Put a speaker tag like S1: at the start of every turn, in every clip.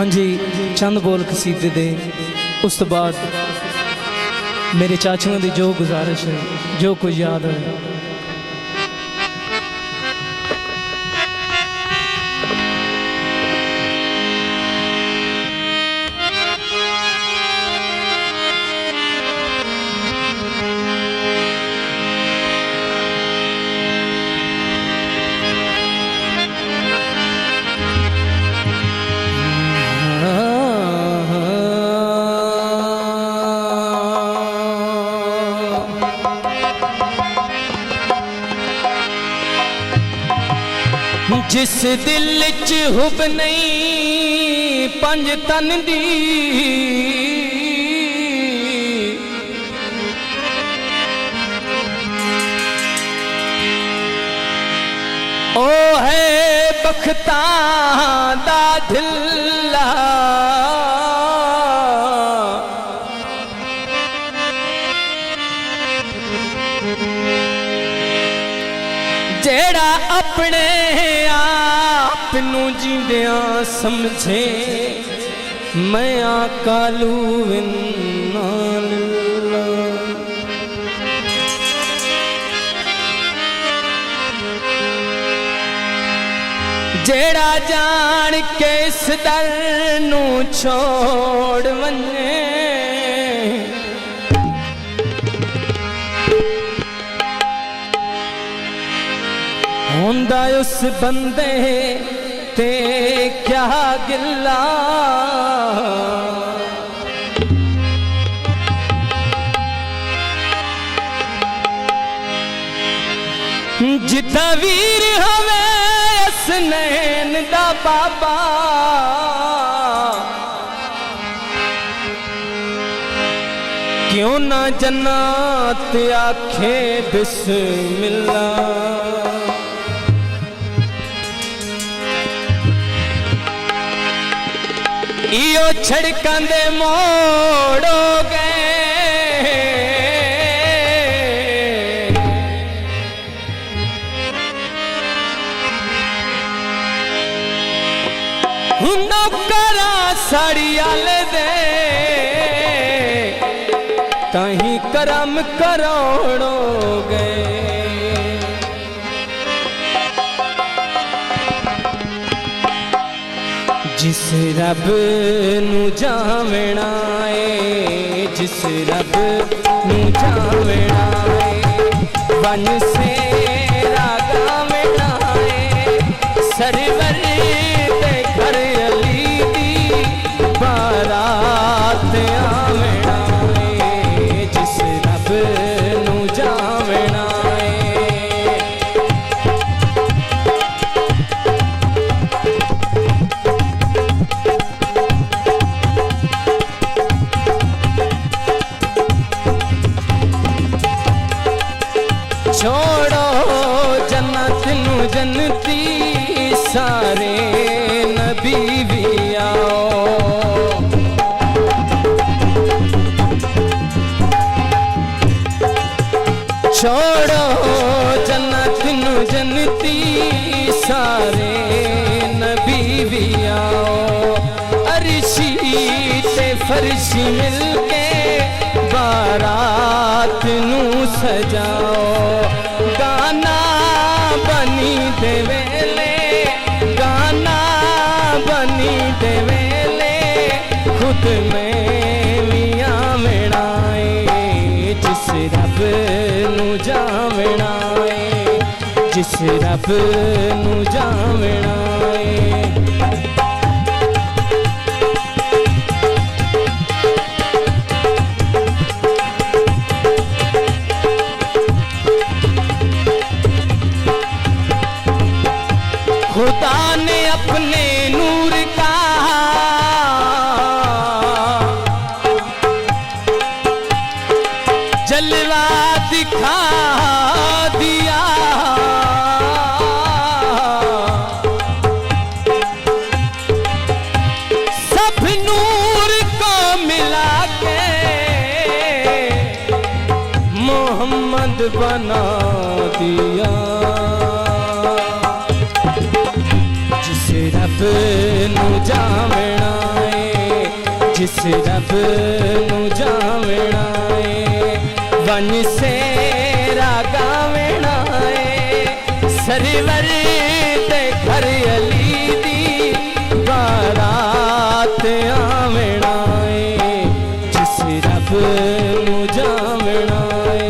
S1: हाँ जी, चंद बोल कसीदे दे उस तो बाद मेरे चाचुओं की जो गुजारिश है, जो कुछ याद है। जिस दिल च हुब नहीं पंज तन दी, ओ है बख्तां दा ढिल्ला। जेड़ा अपने आप नू जींदियां समझे, मैं आकालू इन्ना लिल्लाह। जेड़ा जान के इस दर नू छोड़ वने, होंदा उस बंदे ते क्या गिला। जिता वीर हमें असनैन दा बाबा, क्यों ना जन्नत आखे बिस्मिल्लाह। इयो छड़कां दे मोड़ो गए, नौकरा साड़ी आले दे कहीं करम करोड़ों गए। जिस रब नू जावना है, जिस रब नू जावना है, बन से गावना है। सरवर दे घर अली दी बारात आवना है, जिस रब नू जावना है। छोड़ो जन्नत नू जन्नती, सारे नबी भी आओ। छोड़ो जन्नत नू जन्नती, सारे नबी भी आओ। अरशी ते फरशी मिलके बारात नू सजाओ। गाना बनी दे वेले, गाना बनी दे वेले, खुद में मियां मिलाए। जिस रब नू जावना है, जिस रब नू जावना है। खुदा ने अपने नूर का जलवा दिखा दिया। सब नूर को मिला के मोहम्मद बना दिया। रब नू जावना जिस रब नू जावना है वन सेरा गावना है सरवर दे घर अली दी बारात आवना है जिस रब नू जावना है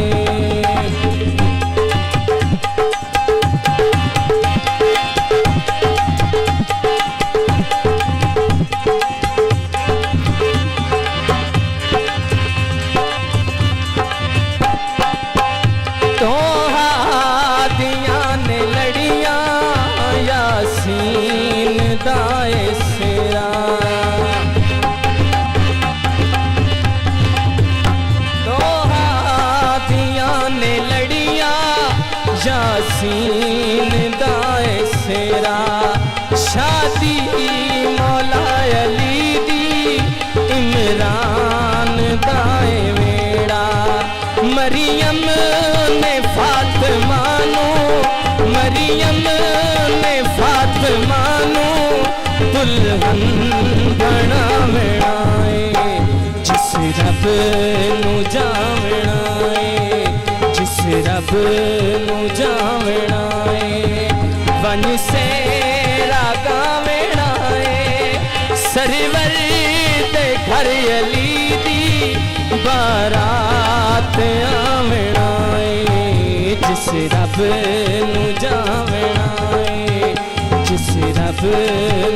S1: दाए सेरा दो हाथियां ने लड़िया यासीन दाए सेरा शादी मौला अली दी इमरान दाए वेड़ा मरियम ने फातिमा नू मरियम ने फातिमा नू दुल्हन बनावना है जिस रब नू जावना है जिस रब नू जावना है वन सेरा गावना है सरवर दे घर अली दी बारात आवना है जिस रब नू जावना है जिस रब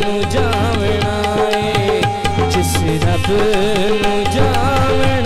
S1: नू जावना है जिस रब नू जावना